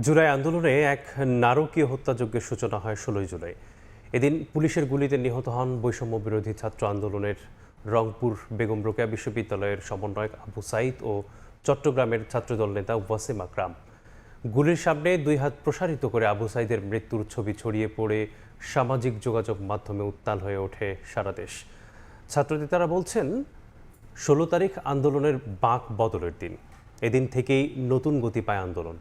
জুলাই আন্দোলনে এক নারকীয় হত্যাযজ্ঞের সূচনা হয় ১৬ জুলাই। এদিন পুলিশের গুলিতে নিহত হন বৈষম্য বিরোধী ছাত্র আন্দোলনের রংপুর বেগম রোকেয়া বিশ্ববিদ্যালয়ের সমন্বয়ক আবু সাইদ ও চট্টগ্রামের ছাত্রদল নেতা ওয়াসিম আকরাম। গুলির সামনে দুই হাত প্রসারিত করে আবু সাইদের মৃত্যুর ছবি ছড়িয়ে পড়ে সামাজিক যোগাযোগ মাধ্যমে উত্তাল হয়ে ওঠে সারা দেশ। ছাত্রনেতারা বলছেন ১৬ তারিখ আন্দোলনের বাঁক বদলের দিন। এদিন থেকেই নতুন গতি পায় আন্দোলন।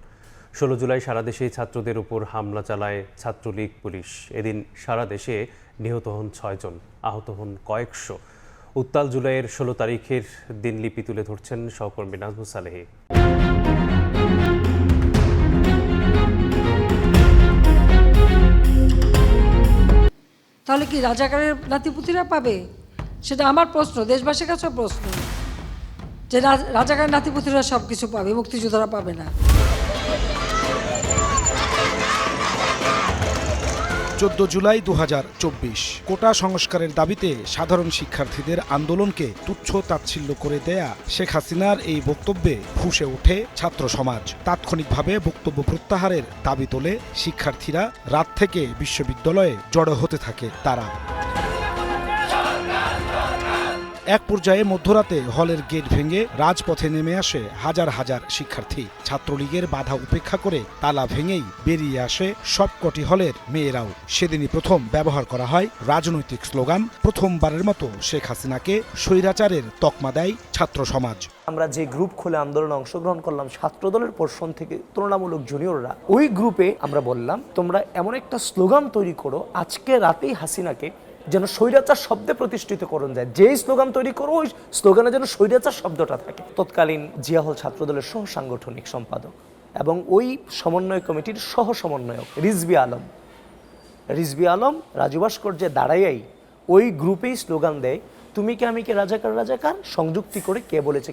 ১৬ জুলাই সারা দেশে ছাত্রদের উপর হামলা চালায় ছাত্রলীগ পুলিশ। এদিন সারা দেশে নিহত হন ৬ জন, আহত হন কয়েকশো। উত্তাল জুলাইয়ের ১৬ তারিখের দিনলিপি তুলে ধরছেন সহকর্মী নাজমুস সালেহী। তাহলে কি রাজাকারের নাতিপুতিরা পাবে? সেটা আমার প্রশ্ন, দেশবাসীর কাছে প্রশ্ন, যে রাজাকারের নাতিপুতিরা সব কিছু পাবে, মুক্তিযোদ্ধারা পাবে না। ১৪ জুলাই ২০২৪ কোটা সংস্কারের দাবিতে সাধারণ শিক্ষার্থীদের আন্দোলনকে তুচ্ছ তাচ্ছিল্য করে দেয়া শেখ হাসিনার এই বক্তব্যে ফুঁসে ওঠে ছাত্র সমাজ। তাৎক্ষণিকভাবে বক্তব্য প্রত্যাহারের দাবি তোলে শিক্ষার্থীরা। রাত থেকে বিশ্ববিদ্যালয়ে জড়ো হতে থাকে তারা। এক পর্যায়ে মধ্যরাতে হলের গেট ভেঙে রাজপথে নেমে আসে হাজার হাজার শিক্ষার্থী। ছাত্রলীগের বাধা উপেক্ষা করে তালা ভেঙেই বেরিয়ে আসে সবকটি হলের মেয়েরাও। সেদিনই প্রথম ব্যবহার করা হয় রাজনৈতিক স্লোগান। প্রথমবারের মতো শেখ হাসিনাকে স্বৈরাচারের তকমা দেয় ছাত্র সমাজ। আমরা যে গ্রুপ খুলে আন্দোলনে অংশগ্রহণ করলাম ছাত্রদলের পোর্শন থেকে তুলনামূলক জুনিয়ররা, ওই গ্রুপে আমরা বললাম তোমরা এমন একটা স্লোগান তৈরি করো আজকে রাতেই হাসিনাকে যেন স্বৈরাচার শব্দে প্রতিষ্ঠিত করণ যায়। যেই স্লোগান তৈরি করো ওই স্লোগানে যেন স্বৈরাচার শব্দটা থাকে। তৎকালীন জিয়া হল ছাত্রদলের সহ সাংগঠনিক সম্পাদক এবং ওই সমন্বয় কমিটির সহ সমন্বয়ক রিজভী আলম রাজু ভাস্কর্যে দাঁড়াইয়াই ওই গ্রুপেই স্লোগান দেয়, তুমি কে আমি কে রাজাকার রাজাকার, সংযুক্তি করে কে বলেছে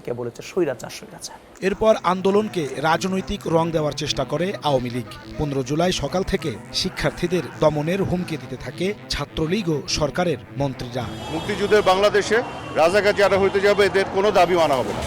স্বৈরাচার স্বৈরাচার। এরপর আন্দোলনকে রাজনৈতিক রং দেওয়ার চেষ্টা করে আওয়ামী লীগ। ১৫ জুলাই সকাল থেকে শিক্ষার্থীদের দমনের হুমকি দিতে থাকে ছাত্রলীগ ও সরকারের মন্ত্রীরা। মুক্তিযুদ্ধের বাংলাদেশে রাজাকার যারা হইতে যাবে এদের কোনো দাবি মানা হবে না।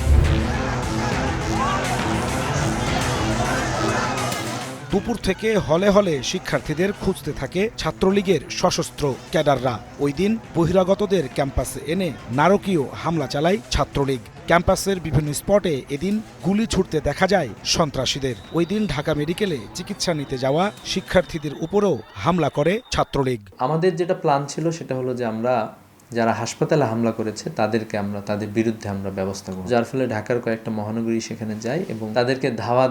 দুপুর থেকে হলে হলে শিক্ষার্থীদের খুঁজতে থাকে ছাত্রলীগের সশস্ত্র ক্যাডাররা। ওই দিন বহিরাগতদের ক্যাম্পাসে এনে নারকীয় হামলা চালায় ছাত্রলীগ। ক্যাম্পাসের বিভিন্ন স্পটে এদিন গুলি ছুটতে দেখা যায় সন্ত্রাসীদের। ওই দিন ঢাকা মেডিকেলে চিকিৎসা নিতে যাওয়া শিক্ষার্থীদের উপরেও হামলা করে ছাত্রলীগ। আমাদের যেটা প্ল্যান ছিল সেটা হলো যে আমরা যারা হাসপাতালে হামলা করেছে তাদের বিরুদ্ধে আমরা ব্যবস্থা করব, যার ফলে ঢাকার কয়েকটা মহানগরী সেখানে যায় এবং তাদেরকে ধাওয়া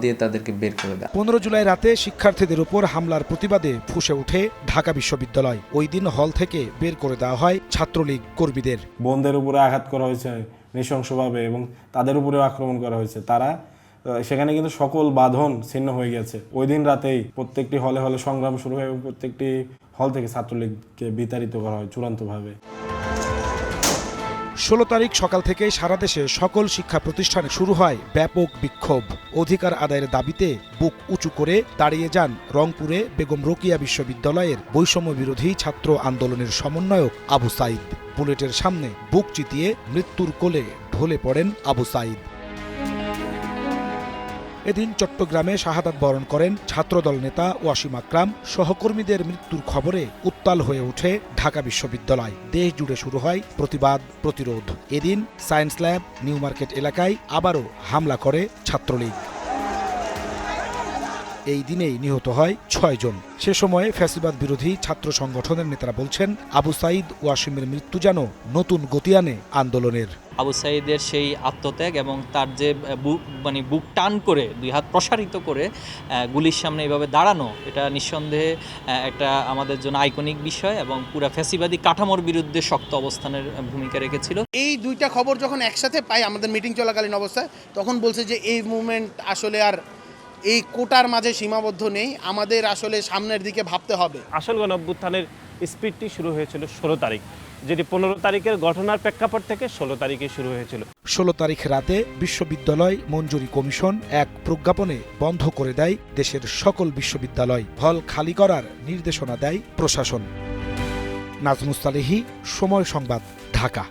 দিয়ে তাদেরকে বের করে দেয়। ১৫ জুলাই রাতে শিক্ষার্থীদের উপর হামলার প্রতিবাদে ফুঁসে ওঠে ঢাকা বিশ্ববিদ্যালয়। ওই দিন হল থেকে বের করে দেওয়া হয় ছাত্রলীগ কর্মীদের। বোনদের উপরে আঘাত করা হয়েছে নৃশংসভাবে এবং তাদের উপরেও আক্রমণ করা হয়েছে। সেখানে কিন্তু সকল বাঁধন ছিন্ন হয়ে গেছে। ওই দিন রাতেই প্রত্যেকটি হলে হলে সংগ্রাম শুরু হয় এবং প্রত্যেকটি হল থেকে ছাত্রলীগকে বিতাড়িত করা হয় চূড়ান্তভাবে। ১৬ তারিখ সকাল থেকে সারা দেশে সকল শিক্ষা প্রতিষ্ঠানে শুরু হয় ব্যাপক বিক্ষোভ। অধিকার আদায়ের দাবিতে বুক উঁচু করে দাঁড়িয়ে যান রংপুরে বেগম রোকেয়া বিশ্ববিদ্যালয়ের বৈষম্য বিরোধী ছাত্র আন্দোলনের সমন্বয়ক আবু সাইদ। বুলেটের সামনে বুক চিতিয়ে মৃত্যুর কোলে ঢলে পড়েন আবু সাইদ। এদিন চট্টগ্রামে শাহাদাত বরণ করেন ছাত্রদল নেতা ওয়াসিম আকরাম। সহকর্মীদের মৃত্যুর খবরে উত্তাল হয়ে ওঠে ঢাকা বিশ্ববিদ্যালয়। দেশ জুড়ে শুরু হয় প্রতিবাদ প্রতিরোধ। এদিন সায়েন্স ল্যাব, নিউ মার্কেট এলাকায় আবারও হামলা করে ছাত্রলীগ। এই দিনেই নিহত হয় ৬ জন। সে সময়ে ফ্যাসিবাদ বিরোধী ছাত্র সংগঠনের নেতারা বলছেন আবু সাইদ ওয়াসিমের মৃত্যু যেন নতুন গতি আনে আন্দোলনের। আবু সাইদের সেই আত্মত্যাগ এবং তার যে বুক টান করে দুই হাত প্রসারিত করে গুলির সামনে এইভাবে দাঁড়ানো, এটা নিঃসন্দেহে একটা আমাদের জন্য আইকনিক বিষয় এবং পুরো ফ্যাসিবাদী কাঠামোর বিরুদ্ধে শক্ত অবস্থানের ভূমিকা রেখেছিল। এই দুইটা খবর যখন একসাথে পাই আমাদের মিটিং চলাকালীন অবস্থায়, তখন বলছে যে এই মুভমেন্ট আসলে আর এই কোটার মাঝে সীমাবদ্ধ নেই, আমাদের আসলে সামনের দিকে ভাবতে হবে। আসল গণঅভ্যুত্থানের স্পিডটি শুরু হয়েছিল ১৬ তারিখ, যেটি ১৫ তারিখের ঘটনার প্রেক্ষাপট থেকে ১৬ তারিখে শুরু হয়েছিল। ১৬ তারিখ রাতে বিশ্ববিদ্যালয় মঞ্জুরি কমিশন এক প্রজ্ঞাপনে বন্ধ করে দেয় দেশের সকল বিশ্ববিদ্যালয়। হল খালি করার নির্দেশনা দেয় প্রশাসন। নাজমুস সালেহী, সময় সংবাদ, ঢাকা।